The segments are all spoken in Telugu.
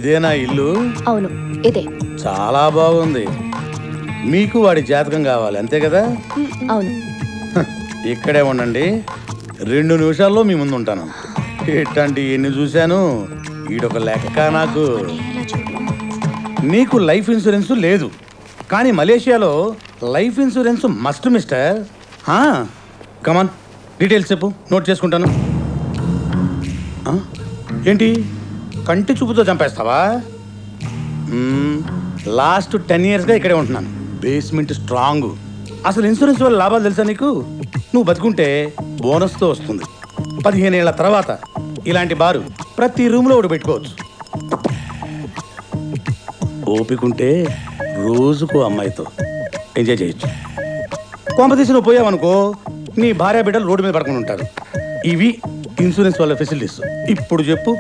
ఇదేనా ఇల్లు? అవును ఇదే. చాలా బాగుంది. మీకు వాడి జాతకం కావాలి అంతే కదా? అవును. ఇక్కడే ఉండండి, 2 నిమిషాల్లో మీ ముందు ఉంటాను. ఎట్టండి ఎన్ని చూశాను, ఈడొక లెక్క నాకు. నీకు లైఫ్ ఇన్సూరెన్స్ లేదు, కానీ మలేషియాలో లైఫ్ ఇన్సూరెన్స్ మస్ట్ మిస్టర్. కమాన్, డీటెయిల్స్ చెప్పు, నోట్ చేసుకుంటాను. ఏంటి కంటి చూపుతో చంపేస్తావా? లాస్ట్ 10 yearsగా ఇక్కడే ఉంటున్నాను. Basement strong. అసలు ఇన్సూరెన్స్ వల్ల లాభాలు తెలుసా నీకు? నువ్వు బతుకుంటే బోనస్తో వస్తుంది. 15 ఏళ్ల తర్వాత ఇలాంటి బారు ప్రతి రూమ్లో ఒకటి పెట్టుకోవచ్చు. ఓపికంటే రోజుకో అమ్మాయితో ఎంజాయ్ చేయొచ్చు. కొంపతీసి నువ్వు పోయావనుకో, నీ భార్య బిడ్డలు రోడ్డు మీద పడుకుని ఉంటారు. ఇవి ఇన్సూరెన్స్ వాళ్ళ ఫెసిలిటీస్. ఇప్పుడు చెప్పు.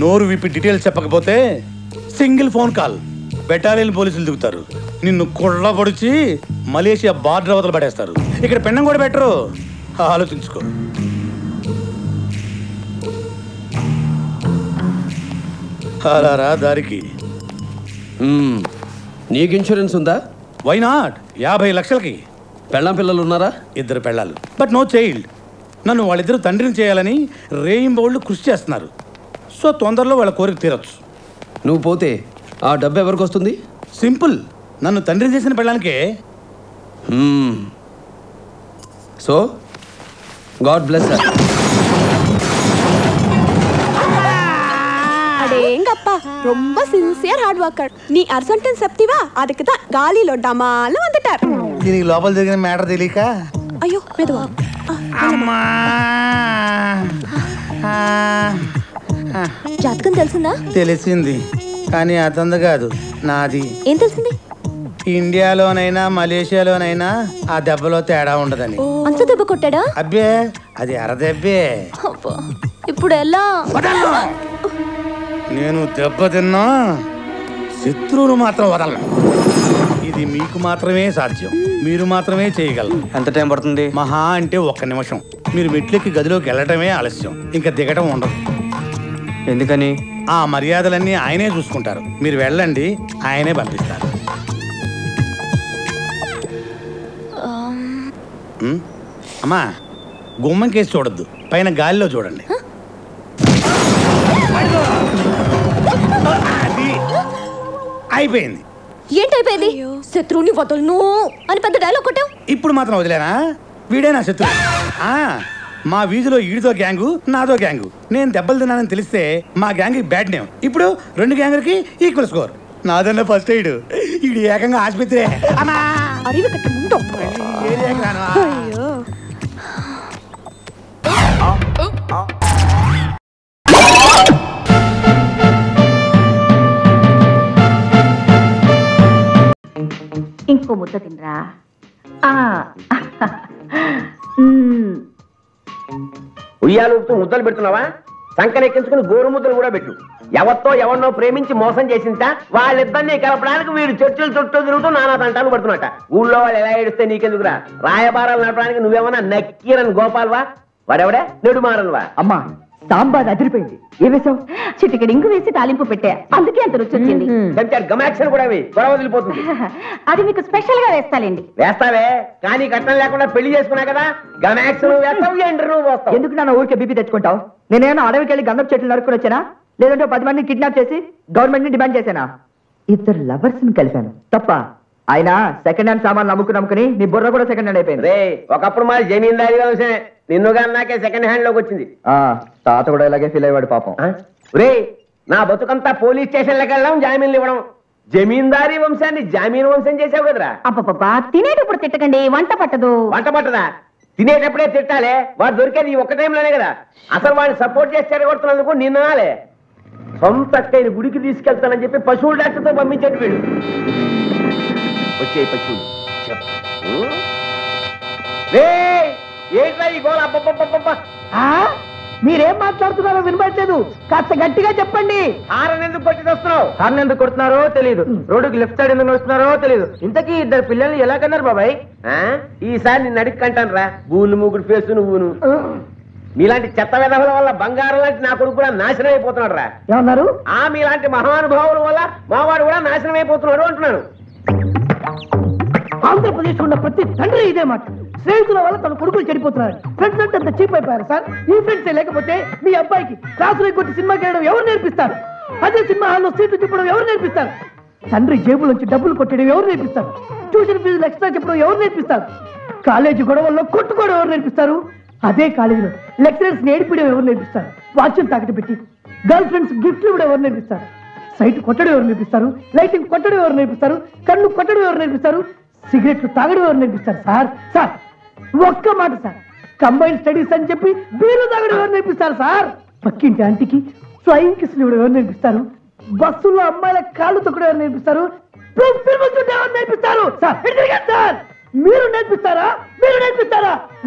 నోరు విప్పి డీటెయిల్స్ చెప్పకపోతే సింగిల్ ఫోన్ కాల్ బెటాలియన్ పోలీసులు దిగుతారు. నిన్ను కొళ్ళ పొడిచి మలేషియా బార్డర్ అవతల పడేస్తారు. ఇక్కడ పెన్నం కూడా బెటరు, ఆలోచించుకో. అలారా దారికి. నీకు ఇన్సూరెన్స్ ఉందా? Why not? 50 లక్షలకి. పెళ్ళాం పిల్లలు ఉన్నారా? 2 పెళ్ళాలు, బట్ నో చైల్డ్. నన్ను వాళ్ళిద్దరూ తండ్రిని చేయాలని రేయింబౌళ్ళు కృషి చేస్తున్నారు. సో తొందరలో వాళ్ళ కోరిక తీరొచ్చు. నువ్వు పోతే ఆ డబ్బు ఎవరికి వస్తుంది? సింపుల్, నన్ను తండ్రిని చేసిన పెళ్ళానికే. So God bless her. அடேங்கப்பா, ரொம்ப சின்சியர் ஹார்ட் ஒர்க்கர். நீ அர்ஜென்டன் செப்திவா, அதுக்கு தான் காலில டமால வந்துட்டார். దీనికి లోపల జరిగిన మ్యాటర్ తెలియక. అయ్యో మెదువా. అమ్మా, జాతకం తెలిసిందా? తెలిసింది, కానీ అతంది కాదు, నాది. ఏం తెలిసింది? ఇండియాలోనైనా మలేషియాలోనైనా ఆ దెబ్బలో తేడా ఉండదని. అంత దెబ్బ కొట్టాడా? అబ్బే, అది అరదెబ్బే. ఇప్పుడు ఎలా? నేను దెబ్బ తిన్నా, శత్రువును మాత్రం వదలను. ఇది మీకు మాత్రమే సాధ్యం, మీరు మాత్రమే చేయగలరు. ఎంత టైం పడుతుంది? మహా అంటే 1 నిమిషం. మీరు మెట్లెక్కి గదిలోకి వెళ్ళటమే ఆలస్యం, ఇంకా దిగటం ఉండదు. ఎందుకని? ఆ మర్యాదలన్నీ ఆయనే చూసుకుంటారు. మీరు వెళ్ళండి, ఆయనే పంపిస్తారు. అమ్మా, గుమ్మం కేసి చూడొద్దు, పైన గాలిలో చూడండి. అయిపోయింది. ఏంటైపోయింది? శత్రువుని వదలను అని పెద్ద డైలాగ్ కొట్టావు. ఇప్పుడు మాత్రం వదిలేనా? వీడే నా శత్రువు. మా వీధిలో ఈడితో గ్యాంగు, నాదో గ్యాంగు. నేను దెబ్బలు తిన్నానని తెలిస్తే మా గ్యాంగ్ బ్యాడ్ నేమ్. ఇప్పుడు 2 గ్యాంగులకి ఈక్వల్ స్కోర్. నాదన్న ఫస్ట్ ఎయిడ్, ఈడు ఏకంగా ఆసుపత్రి. அறிவு கட்ட முண்டோ. అయ్యో, ఇంకో ముద్ద తినరా. ఉయ్యాలూపుతూ ముద్దలు పెడుతున్నావా? సంకనెక్కించుకుని గోరు ముద్దలు కూడా పెట్టు. ఎవరితో ఎవరినో ప్రేమించి మోసం చేసిందా వాళ్ళిద్దరినీ కలపడానికి వీడు చర్చలు చుట్టూ తిరుగుతూ నానా తంటాలు పడుతున్నట. ఊళ్ళో వాళ్ళు ఎలా ఏడిస్తే నీకెందుకురా? రాయబారాలు నడపడానికి నువ్వేమన్నా నక్కీరని గోపాల్వా? వాడెవడే నెడుమారన్వా? అమ్మా, సాంబార్ అదిరిపోయింది. ఏ వేసావు? చిటికెడు ఇంగు వేసి తాలింపు పెట్టా, అందుకే అంత రుచి వచ్చింది. గమాక్షన్ కూడా గొడవ వదిలిపోతుంది. అది మీకు స్పెషల్ గా వేస్తాలేండి. వేస్తావే, కానీ కట్నం లేకుండా పెళ్లి చేసుకున్నా కదా. గమాక్షన్ వేస్తావు, ఎండ్రు నువ్వు వస్తావు. ఎందుకు నా ఊరికే బీపీ తెచ్చుకుంటావు? నేనేమో అడవికి వెళ్ళి గంధపు చెట్లు నరుకుని వచ్చానా? లేదంటే 10 మందిని కిడ్నాప్ చేసి గవర్నమెంట్ ని డిమాండ్ చేశానా? 2 లవర్స్ ని కలిపాను తప్ప. ఆయన సెకండ్ హ్యాండ్ సామాన్లు నమ్ముకుని నీ బుర్ర కూడా సెకండ్ హ్యాండ్ అయిపోయింది. రే, ఒకప్పుడు మా జమీందారీ వంశమే, నిన్నుగా నాకే సెకండ్ హ్యాండ్ లోకి వచ్చింది. తాత కూడా ఇలాగే ఫీల్ అయ్యాడు పాపం. రే, నా బతుకంతా పోలీస్ స్టేషన్లకు వెళ్ళడం, జామీన్లు ఇవ్వడం. జమీందారీ వంశాన్ని జామీన్ వంశం చేసావు కదరా. అబ్బబ్బా, తినేటప్పుడు తిట్టకండి, వంట పట్టదు. వంట పట్టదా? తినేటప్పుడే తిట్టాలే. వాడు దొరికేది ఈ ఒక్క టైంలోనే కదా. అసలు వాడిని సపోర్ట్ చేసి చెడగొడుతున్నందుకు నిన్నాలే. సొంత అక్కయ్యని గుడికి తీసుకెళ్తానని చెప్పి పశువుల డాక్టర్తో పంపించాడు వీడు. వచ్చే పశువులు ఏంట్రా ఈ గోల? అబ్బబ్బబ్బబ్బ, మీరేం మాట్లాడుతున్నారో వినపడలేదు, కాస్త గట్టిగా చెప్పండి. హారన్ ఎందుకు కొట్టి వస్తున్నావు? హార్న్ ఎందుకు కొడుతున్నారో తెలియదు, రోడ్డుకి లెఫ్ట్ సైడ్ ఎందుకు వస్తున్నారో తెలియదు. ఇంతకీ 2 పిల్లల్ని ఎలా కన్నారు బాబాయ్? ఈసారి నిన్ను అడిగి కంటాను రా. బూలు మూగుడు ఫేసు నువ్వును. మీలాంటి చెత్త విధవుల వల్ల బంగారం లాంటి నా కొడుకు కూడా నాశనం అయిపోతున్నాడు రా. ఏమన్నారు? మీలాంటి మహానుభావుల వల్ల మావాడు కూడా నాశనం అయిపోతున్నాడు అంటున్నాను. ఆంధ్రప్రదేశ్ ఉన్న ప్రతి తండ్రి ఇదే మాట. స్నేహితుల వల్ల తన కొడుకులు చెడిపోతున్నారు. ఫ్రెండ్స్ అంటే అంత చీప్ అయిపోయారు సార్. ఈ ఫ్రెండ్స్ లేకపోతే మీ అబ్బాయికి క్లాసులో కొట్టి సినిమాకి వెళ్ళడం ఎవరు నేర్పిస్తారు? అదే సినిమా హాల్లో సీట్లు చెప్పడం ఎవరు నేర్పిస్తారు? తండ్రి జేబులోంచి డబ్బులు కొట్టడం ఎవరు నేర్పిస్తారు? ట్యూషన్ ఫీజులు ఎక్స్ట్రా చెప్పడం ఎవరు నేర్పిస్తారు? కాలేజీ గొడవల్లో కొట్టుకోవడం ఎవరు నేర్పిస్తారు? అదే కాలేజీలో లెక్చరర్స్ ఏడిపడం ఎవరు నేర్పిస్తారు? వాచ్యం తాకట పెట్టి గర్ల్ ఫ్రెండ్స్ గిఫ్ట్లు కూడా ఎవరు నేర్పిస్తారు? సైట్ కొట్టడం ఎవరు నేర్పిస్తారు? లైటింగ్ కొట్టడం ఎవరు నేర్పిస్తారు? కన్ను కొట్టడం ఎవరు నేర్పిస్తారు? సిగరెట్లు తాగడం ఎవరు నేర్పిస్తారు? సార్ ఒక్క మాట సార్, కంబైన్ స్టడీస్ అని చెప్పి బీరు తాగడం ఎవరు నేర్పిస్తారు? సార్ పక్కింటి ఆంటీకి ఫ్లయింగ్ కిస్లు ఇవ్వడం ఎవరు నేర్పిస్తారు? బస్సుల్లో అమ్మాయిల కాళ్ళు తొక్కడం ఎవరు నేర్పిస్తారు? ఎవరు నేర్పిస్తారు? సార్ మీరు నేర్పిస్తారా?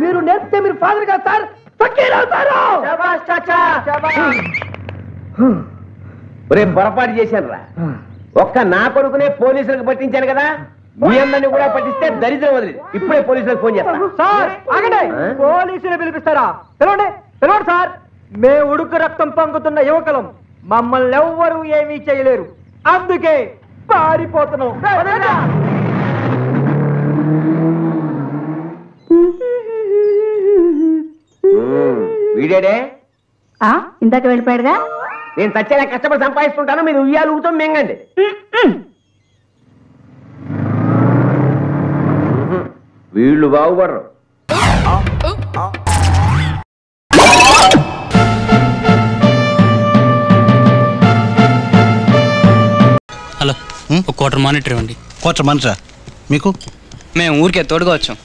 మీరు నేర్పితే మీరు ఫాదర్ గా సార్ ఫకీర్ అవుతారు. ఒరే పొరపాటు చేశాను రా. ఒక్క నా కొడుకునే పోలీసులకు పట్టించాను కదా, మీ అందరిని కూడా పట్టిస్తే దరిద్రం వదిలేదు. ఇప్పుడే పోలీసులకు ఫోన్ చేస్తాను. సార్ ఆగండి, పోలీసులు పిలిపిస్తారా? పిలవండి సార్. మేము ఉడుకు రక్తం పొంగుతున్న యువకులం, మమ్మల్ని ఎవ్వరూ ఏమీ చేయలేరు, అందుకే పారిపోతున్నాం. వీడేడే ఇందాక వెళ్ళిపోయాడుగా. నేను చచ్చేలా కష్టపడి సంపాదిస్తుంటాను, మీరు ఉయ్యాలు ఊగుతాం మింగండి. వీళ్ళు బాగుపడరు. హలో, ఒక క్వార్టర్ మానిటర్ ఇవ్వండి. క్వార్టర్ మానిటరా మీకు? మేము ఊరికే తోడుగా వచ్చాం.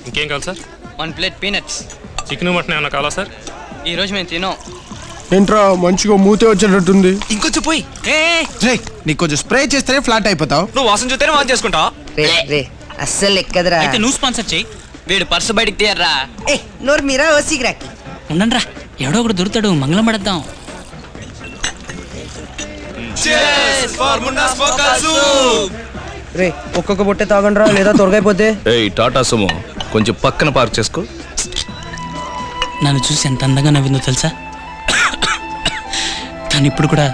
ఇంకేం కావాలి sir? 1 plate peanuts. Chicken mutton ఏమన్నా కావాలా సార్? ఈరోజు మేము తినాం. ఏంట్రా మంచిగా మూతే వచ్చేటట్టుంది. ఇంకొంచెం పోయి. నీకు కొంచెం స్ప్రే చేస్తేనే ఫ్లాట్ అయిపోతావు. నువ్వు వాసన చూస్తేనే వాసన చేసుకుంటావు. అస్సలు ఎక్కదరా. అయితే నువ్వు స్పాన్సర్ చెయ్యి. వీడు పర్సు బయటికి తీయర్రా. నోరు మీరా ఓసిగ్రాకి ఉండండి రా, ఎవడో ఒకడు దొరుకుతాడు, మంగళం పడద్దాం. రే ఒక్కొక్క బొట్టే తాగండి రా, లేదా తొరగైపోతే. టాటా సుమో కొంచెం పక్కన పార్క్ చేసుకో. నన్ను చూసి ఎంత అందంగా నవ్విందో తెలుసా? తను ఇప్పుడు కూడా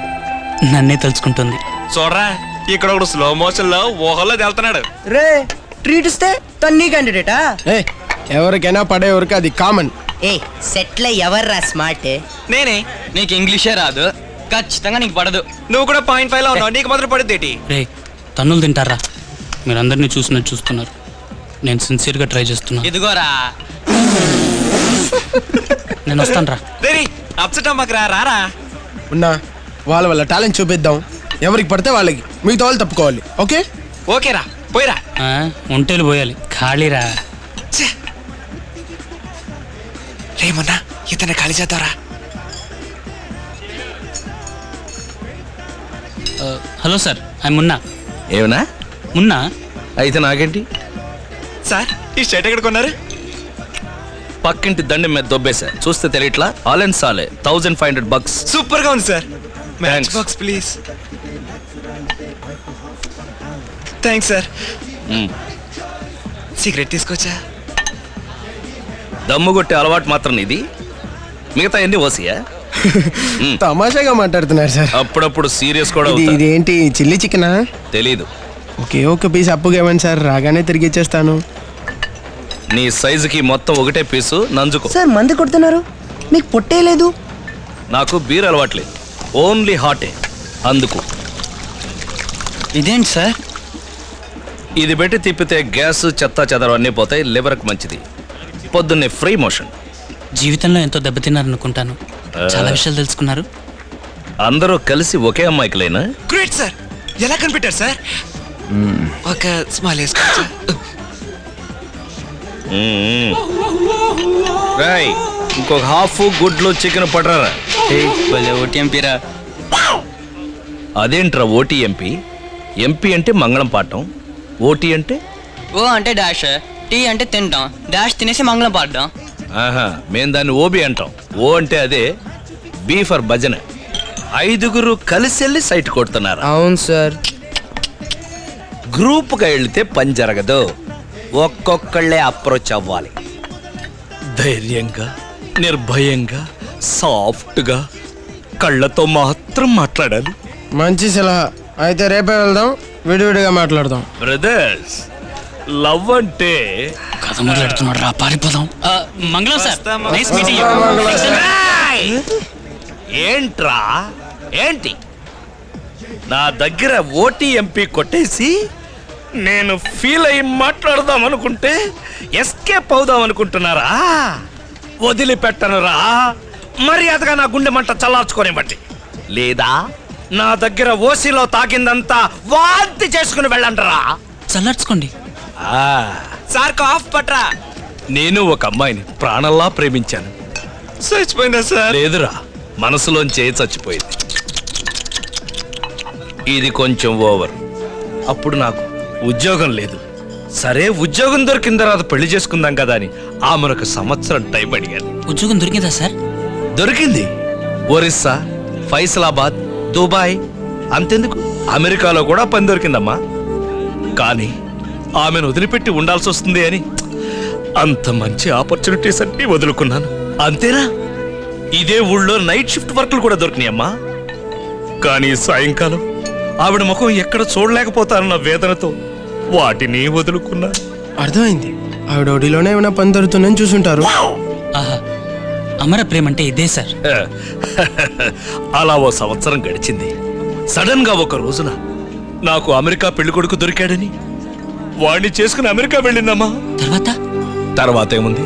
నన్నే తలుచుకుంటుంది. చూడరా, ఇక్కడ ఒకడు స్లో మోషన్ లో ఊహల్లో వెళ్తున్నాడు. రే ట్రీట్ ఇస్తే తన్ని క్యాండిడేటా? ఎవరికైనా పడేవరకు అది కామన్. సెట్ల ఎవర్రా స్మార్ట్? నేనే. నీకు ఇంగ్లీషే రాదు, ఖచ్చితంగా నీకు పడదు. నువ్వు కూడా 0.5 లో ఉన్నావు, నీకు మాత్రం పడుద్ది. రే తన్నులు తింటారా? మీరు అందరినీ చూస్తున్నారు. నేను సిన్సియర్గా ట్రై చేస్తున్నా. ఇదిగోరా, నేను వస్తాను రా. అప్సెట్ అమ్మకరా, రారా. ఉన్నా వాళ్ళ టాలెంట్ చూపిద్దాం. ఎవరికి పడితే వాళ్ళకి, మిగతా వాళ్ళు తప్పుకోవాలి. ఓకే ఓకేరా, పోయిరా. ఒంటేలు పోయాలి, ఖాళీరా. రేమన్నా ఇతను ఖాళీ చేద్దారా. Hello sir, I Munna. ఏమన్నా మున్నా అయితే నాకేంటి సార్? ఈ షర్ట్ ఎక్కడ కొన్నారు? పక్కింటి దండి మీద దొబ్బేశా, చూస్తే తెలియట్లా. ఆల్ అండ్ సాలే $1500. సూపర్ గా ఉంది sir. Match box please. Thanks sir. Cigarette తీసుకొచ్చా? దమ్ము కొట్టే అలవాటు మాత్రం ఇది, మిగతా ఎన్ని ఓసియా? తమాషాగా మాట్లాడుతున్నారు సార్. అప్పుడప్పుడు సీరియస్ కూడా. ఇదేంటి చిల్లీ చికెనా? తెలీదు. ఒక పీస్ అప్పుగా ఇవ్వండి సార్, రాగానే తిరిగి ఇచ్చేస్తాను. నీ సైజుకి మొత్తం ఒకటే పీసు నంజుకో. సార్ మంది కొడుతున్నారు, మీకు పొట్టే లేదు. నాకు బీర్ అలవాట్లేదు, ఓన్లీ హాటే, అందుకు. ఇదేంటి సార్? ఇది పెట్టి తిప్పితే గ్యాస్ చెత్త చెదరం అన్నీ పోతాయి, లివర్కి మంచిది. పొద్దున్నే ఫ్రీ మోషన్. జీవితంలో ఎంతో దెబ్బతిన్నారనుకుంటాను, చాలా విషయాలు తెలుసుకున్నారు. అందరూ కలిసి ఒకే అమ్మాయికి లేనా? Great sir. ఎలా కనిపెట్టారు సార్? ఒక స్మైల్ వేసుకోవచ్చు. రాయ్, ఇంకొక హాఫ్ గుడ్లు చికెన్ పడరా. ఓటీఎంపీరా. అదేంట్రా ఓటీఎంపీ? ఎంపీ అంటే మంగళం పాడటం, ఓటీ అంటే? ఓ అంటే డాష్, టీ అంటే తింటాం, డాష్ తినేసి మంగళం పాడడం. ఆహా, మేము దాన్ని ఓబీ అంటాం. ఓ అంటే అదే, బీ ఫర్ భజన. 5గురు కలిసి వెళ్ళి సైట్ కొడుతున్నారు. అవును సార్. గ్రూప్గా వెళితే పని జరగదు, ఒక్కొక్కళ్ళే అప్రోచ్ అవ్వాలి. ధైర్యంగా నిర్భయంగా సాఫ్ట్గా కళ్ళతో మాత్రం మాట్లాడాలి. మంచి సలహా. అయితే రేపే వెళ్దాం, విడివిడిగా మాట్లాడదాం. బ్రదర్స్, లవ్ అంటే కథ మొదలెడుతున్నాడు రా, పారిపోదాం. మంగళం సార్, నైస్ మీటింగ్. ఏంట్రా ఏంటి నా దగ్గర ఓటీఎంపీ కొట్టేసి నేను ఫీల్ అయ్యి మాట్లాడదాం అనుకుంటే ఎస్కేప్ అవుదాం అనుకుంటున్నారా? వదిలిపెట్టనురా. మర్యాదగా నా గుండె మంట చల్లార్చుకోనివ్వండి, లేదా నా దగ్గర ఓసీలో తాకిందంతా వాంతి చేసుకుని వెళ్ళండిరా. చల్లార్చుకోండి. సార్ కాఫ్ పట్రా. నేను ఒక అమ్మాయిని ప్రాణంలా ప్రేమించాను. చచ్చిపోయిందా సార్? లేదురా, మనసులోంచే చచ్చిపోయింది. ఇది కొంచెం ఓవర్. అప్పుడు నాకు ఉద్యోగం లేదు. సరే, ఉద్యోగం దొరికిన తర్వాత పెళ్లి చేసుకుందాం కదా అని ఆమెకు సంవత్సరం టైం అడిగాను. ఉద్యోగం దొరికిందా సార్? దొరికింది. ఒరిస్సా, ఫైసలాబాద్, దుబాయ్, అంతెందుకు అమెరికాలో కూడా పని దొరికిందమ్మా. కానీ ఆమెను వదిలిపెట్టి ఉండాల్సి వస్తుంది అని అంత మంచి ఆపర్చునిటీస్ అన్ని వదులుకున్నాను. అంతేనా, ఇదే ఊళ్ళో నైట్ షిఫ్ట్ వర్క్లు కూడా దొరికినాయమ్మా. కానీ సాయంకాలం ఆవిడ ముఖం ఎక్కడ చూడలేకపోతానన్న వేదనతో వాటిని వదులుకున్నాను. అర్థమైంది. ఆవిడ ఒడిలోనే ఏమైనా పని దొరుకుతుందని చూసుంటారు. ఆహా, అమర ప్రేమ అంటే ఇదే సార్. అలా ఓ సంవత్సరం గడిచింది. సడన్ గా ఒక రోజున నాకు అమెరికా పెళ్లి కొడుకు దొరికాడని వాడిని చేసుకుని అమెరికా వెళ్ళిందమ్మా. తర్వాత ఏముంది,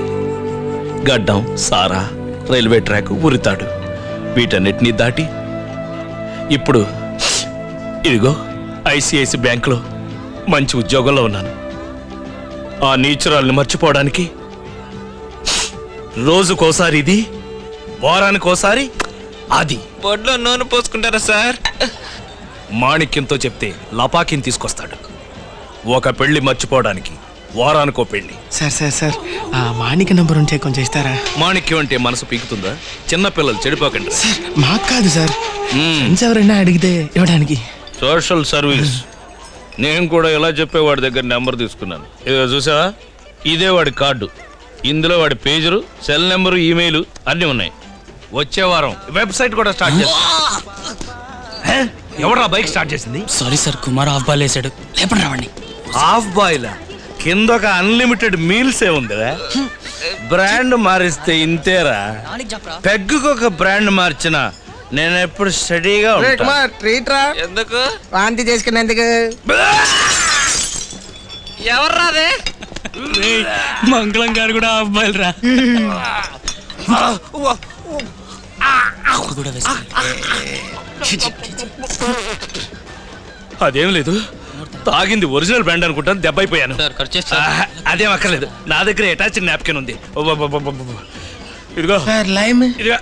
గడ్డం, సారా, రైల్వే ట్రాక్, ఉరితాడు, వీటన్నిటినీ దాటి ఇప్పుడు ఇదిగో ఐసిఐసి బ్యాంకులో మంచి ఉద్యోగంలో ఉన్నాను. ఆ నీచురాల్ని మర్చిపోవడానికి రోజుకోసారి ఇది, వారానికోసారి అది. బొడ్లో నూనె పోసుకుంటారా సార్? మాణిక్యంతో చెప్తే లపాకిని తీసుకొస్తాడు. ఒక పెళ్లి మర్చిపోవడానికి వారానికో పెళ్లి. సార్ సార్ సార్, ఆ మాణిక నంబర్ ఉంటే కొంచెం ఇస్తారా? మాణిక్యం అంటే మనసు పీకుతుందా? చిన్నపిల్లలు చెడిపోకండి. మాకు కాదు సార్, ఫ్రెండ్స్ ఎవరైనా అడిగితే ఇవ్వడానికి. Social service. నేను కూడా ఎలా చెప్పేవాడి దగ్గర నెంబర్ తీసుకున్నాను. ఇదిగో చూసావా, ఇదే వాడి కార్డు. ఇందులో వాడి పేజరు, సెల్ నెంబరు, ఈమెయిల్ అన్నీ ఉన్నాయి. వచ్చే వారం వెబ్సైట్ కూడా స్టార్ట్ చేస్తా. ఎవరా బైక్ స్టార్ట్ చేసింది? Sorry sir, Kumar half ball వేసాడు. లేపండి రావండి. హాఫ్ బాయిలా? కింద ఒక అన్లిమిటెడ్ మీల్స్ ఏ ఉందిరా. బ్రాండ్ మారిస్తే ఇంతేరా. పెగ్గుకు ఒక బ్రాండ్ మార్చిన నేను ఎప్పుడు స్టడీగా ఎందుకు వాంతి చేసుకునేందుకు? ఎవర్రాదే? మంగళం గారు కూడా హాఫ్ బాల్ రా. అదేం లేదు, తాగింది ఒరిజినల్ బ్రాండ్ అనుకుంటాను, దెబ్బ అయిపోయాను. అదేం అక్కర్లేదు, నా దగ్గర అటాచ్డ్ నాప్కిన్ ఉంది. ఇదిగో ఇదిగో,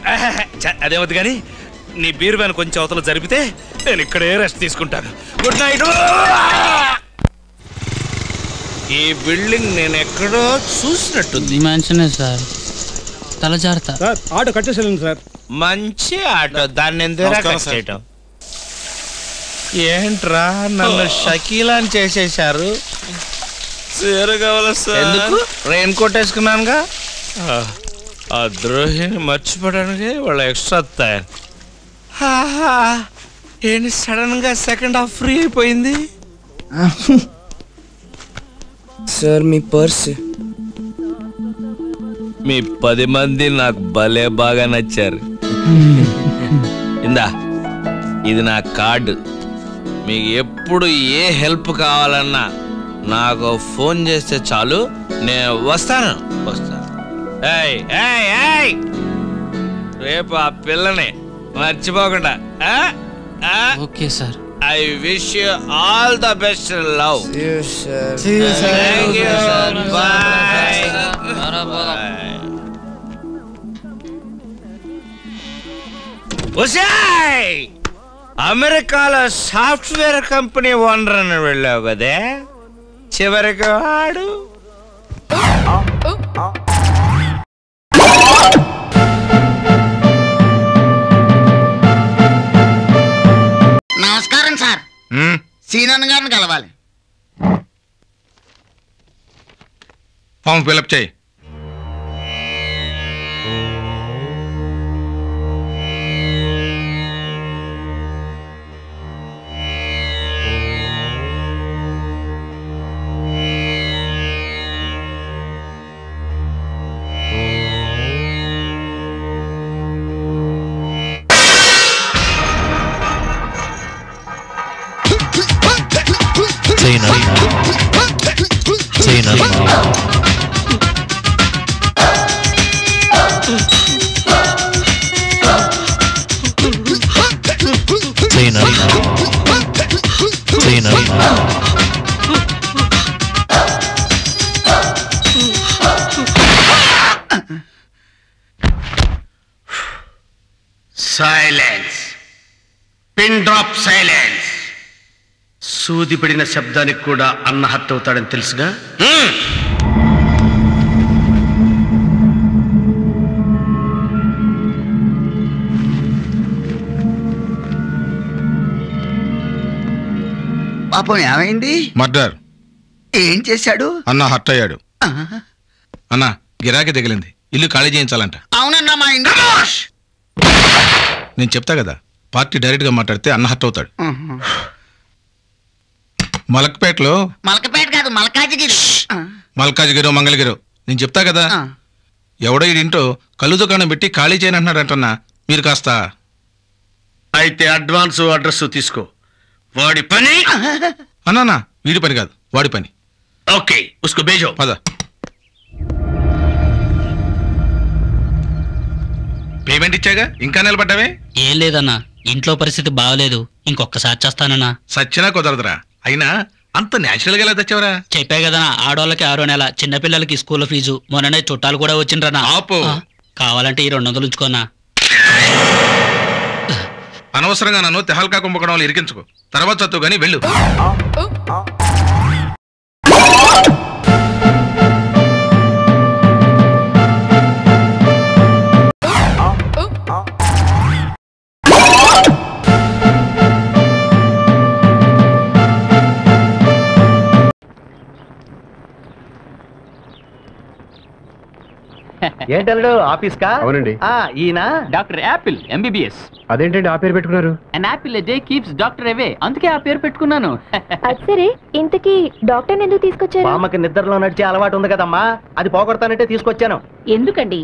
అదేమద్దు కానీ నీ బీర్ వ్యాన్ కొంచెం అవతల జరిపితే నేను ఇక్కడే రెస్ట్ తీసుకుంటాను. Good night. ఈ బిల్డింగ్ నేను ఎక్కడో చూసినట్టుంది. మ్యాన్షనే సార్, తల జాగ్రత్త. ఆటో కట్టేసాను సార్. మంచి ఆటో, దాన్ని ఎందుకు చేయటం? ఏంట్రా నన్ను షకీలాని చేసేశారు? ఎందుకు? రెయిన్ కోట్ వేసుకున్నానుగా. ఆ ద్రోహిని మర్చిపోవడానికి వాళ్ళ ఎక్స్ట్రా తయారు. ఏంటి సడన్ గా సెకండ్ హాఫ్ ఫ్రీ అయిపోయింది? సార్ మీ పర్స్. మీ 10 మంది నాకు భలే బాగా నచ్చారు. ఇందా, ఇది నా కార్డు. మీకు ఎప్పుడు ఏ హెల్ప్ కావాలన్నా నాకు ఫోన్ చేస్తే చాలు, నేను వస్తాను. ఏయ్ ఏయ్ ఏయ్, రేపు ఆ పిల్లని మర్చిపోకుండా. Okay sir. I wish you all the best in love. See you, sir. See you, sir. Thank you. Bye. Bye. అమెరికాలో సాఫ్ట్వేర్ కంపెనీ ఓనర్ అని వెళ్ళావు కదే, చివరికి వాడు. నమస్కారం సార్, సీనన్ గారిని కలవాలి. ఫామ్ ఫిలప్ చేయి. సైలెన్స్. Pin drop silence. సూది పడిన శబ్దానికి కూడా అన్న హర్ట్ అవుతాడని తెలుసుగా. పాపం ఏమైంది? మర్డర్. ఏం చేశాడు? అన్న హర్ట్ అయ్యాడు. అన్న గిరాకీ తగిలింది, ఇల్లు ఖాళీ చేయించాలంట. అవునన్నా మా ఇంటి నేను చెప్తా కదా, పార్టీ డైరెక్ట్ గా మాట్లాడితే అన్న హర్ట్ అవుతాడు. మలక్పేటలో మలకపేట కాదు మల్కాజ్గిరి మంగళగిరి నేను చెప్తా కదా, ఎవడో ఇంటో కళ్ళు దుకాణం పెట్టి ఖాళీ చేయని అంటున్నాడంటన్నా. మీరు కాస్త అయితే అడ్వాన్స్ అడ్రస్ తీసుకో. వాడి పని అన్నా వీడి పని కాదు, వాడి పని. ఓకే ఉస్కో బేజో. పద. పేమెంట్ ఇచ్చాగా, ఇంకా నిలబడ్డావే? ఏం లేదన్నా, ఇంట్లో పరిస్థితి బాగలేదు, ఇంకొకసారి చేస్తానన్నా. సచ్చినా కుదరదురా. అయినా అంత నేచురల్ గా ఎలా తెచ్చావరా? చెప్పా కదా, ఆడవాళ్ళకి 6వ నెల, చిన్నపిల్లలకి స్కూల్ ఫీజు, మొన్ననే చుట్టాలు కూడా వచ్చిండ్రన్నా. కావాలంటే ఈ 200 ఉంచుకోనా. అనవసరంగా నన్ను తెహల్కా కుంభకోణంలో ఇరికించుకో. తర్వాత చదువు గానీ వెళ్ళు. ఏంటల్లుడు ఆఫీస్ కా? అవునండి. ఈయన డాక్టర్ యాపిల్ ఎంబీబీఎస్. అదేంటండి ఆ పేరు పెట్టుకున్నారు? And Apple day keeps doctor away, అందుకే ఆ పేరు పెట్టుకున్నాను. సరే, ఇంతకీ డాక్టర్ ఎందుకు తీసుకొచ్చారు? మామకి నిద్రలో నడిచే అలవాటు ఉంది కదమ్మా, అది పోగొడతానంటే తీసుకొచ్చాను. ఎందుకండి?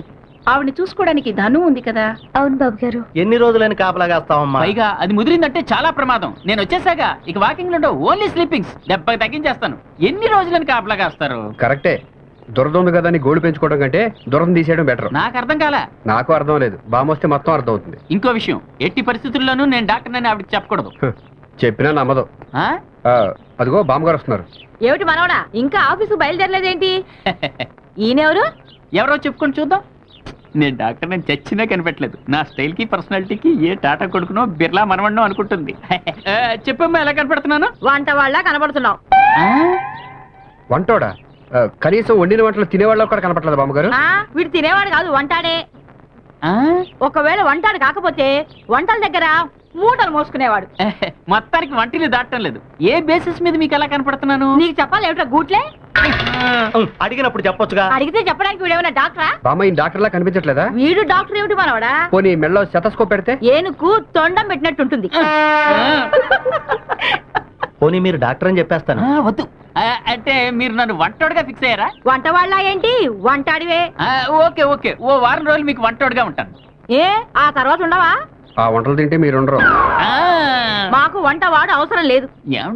ఆవిడ చూసుకోవడానికి ధను ఉంది కదా. అవును బాబు గారు. ఎన్ని రోజులని కాపలాగాస్తావమ్మా? పైగా అది ముదిరిందంటే చాలా ప్రమాదం. నేను వచ్చేసాగా ఇక వాకింగ్ లో ఓన్లీ స్లీపింగ్స్. దెబ్బకి తగ్గించేస్తాను. ఎన్ని రోజులని కాపలాగాస్తారు? కరెక్టే. దురద ఉంది కదా అని గోడు పెంచుకోవడం కంటే దురదం తీసేయడం బెటర్. నాకు అర్థం కాలా. నాకు అర్థం లేదు, బామొస్తే మొత్తం అర్థం అవుతుంది. ఇంకో విషయం, ఎట్టి పరిస్థితుల్లోనూ నేను డాక్టర్ అని ఆవిడకి చెప్పకూడదు. చెప్పినా నమ్మదు. అదిగో బామ్మగారు వస్తున్నారు. ఏమిటి మనవడా, ఇంకా ఆఫీసు బయలుదేరలేదేంటి? ఈయనెవరు? ఎవరో చెప్పుకొని చూద్దాం. నేను డాక్టర్ నేను చచ్చినా కనిపెట్టలేదు. నా స్టైల్ కి పర్సనాలిటీకి ఏ టాటా కొడుకునో బిర్లా మనవన్నో అనుకుంటుంది. చెప్పమ్మా, ఎలా కనపడుతున్నాను? వంట వాళ్ళ కనపడుతున్నావు. వంటోడా? కనీసం వండిన వంటలు తినేవాళ్ళు కూడా కనపడలేదు బామ్మగారు. వీడు తినేవాడు కాదు, వంటాడే. ఒకవేళ వంటాడు కాకపోతే వంటల దగ్గర మూటలు మోసుకునేవాడు. మొత్తానికి వంటిని దాటం లేదు. ఏ బేసిస్ మీద మీకు ఎలా కనపడుతున్నాను? నీకు చెప్పాలి ఏమిటో గూట్లే. అడిగినప్పుడు చెప్పొచ్చుగా. అడిగితే చెప్పడానికి వీడేమైనా డాక్టరా? బామ్మ ఈ డాక్టర్ లా కనిపించట్లేదా? వీడు డాక్టర్ ఏమిటి మనవడా? పోనీ మెడలో స్టెతస్కోప్ పెడితే ఏనుకు తొండం పెట్టినట్టుంటుంది. పోనీ మీరు డాక్టర్ అని చెప్పేస్తాను. వద్దు. అంటే మీరు నన్ను వంటోడుగా ఫిక్స్ అయ్యారా? వంట వాళ్ళ ఏంటి, వంటాడివే. ఓకే ఓకే, ఓ వారం రోజులు మీకు వంటోడుగా ఉంటాను. ఏ ఆ తర్వాత ఉండవా? ఆ వంటలు తింటే మీరు ఉండరు. మాకు వంట వాడు అవసరం లేదు.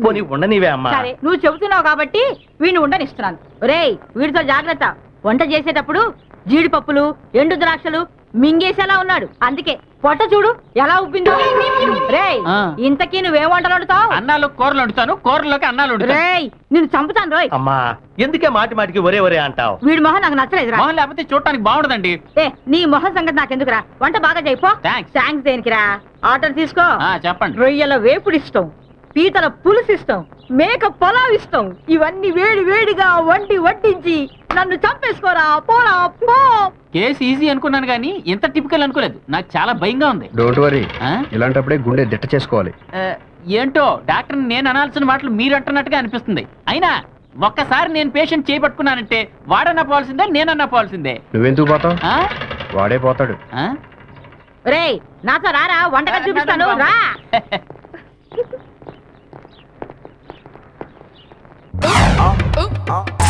పోనీ ఉండనివే అమ్మా. సరే, నువ్వు చెబుతున్నావు కాబట్టి వీడిని ఉండనిస్తున్నాను. రేయ్, వీడితో జాగ్రత్త. వంట చేసేటప్పుడు జీడిపప్పులు, ఎండు ద్రాక్షలు మింగేసేలా ఉన్నాడు. అందుకే పొట్ట చూడు ఎలా ఉబ్బిందో. రేయ్, ఇంతకీ నువ్వేం వంటలు వండుతావు? అన్నాలు కూరలు వండుతాను, కూరలోకి అన్నాలు వండుతాను. రేయ్, నిన్ను చంపుతాను రోయ్. అమ్మా, ఎందుకే మాటి మాటికి ఒరే ఒరే అంటావు? వీడి మొహం నాకు నచ్చలేదురా. మొహం లేకపోతే చూడటానికి బాగుండదండి. నీ మొహం సంగతి నాకెందుకురా, వంట బాగా చేయిపో. థ్యాంక్స్ దేనికిరా? ఆర్డర్ తీసుకో. చెప్పండి. రొయ్యల వేపుడు ఇష్టం, పీతల పులుసు ఇష్టం, మేక పొలావ్ ఇష్టం. ఇవన్నీ వేడి వేడిగా వడ్డించి నన్ను చంపేసుకోరా, పోరా పో. కేసు ఈజీ అనుకున్నాను కానీ ఇంత టిపికల్ అనుకోలేదు. నాకు చాలా భయంగా ఉంది. డోంట్ వరీ, ఇలాంటప్పుడే గుండె దిట్ట చేసుకోవాలి. ఏంటో డాక్టర్ నేను అనాల్సిన మాటలు మీరు అంటున్నట్టుగా అనిపిస్తుంది. అయినా ఒక్కసారి నేను పేషెంట్ చేయబట్టుకున్నానంటే వాడన్నా పోవాల్సిందే, నేనన్నా పోవాల్సిందే. నువ్వెందుకు పోతావు? వాడే పోతాడు. రేయ్, నాతో రారా, వంటగా చూపిస్తాను రా. Oh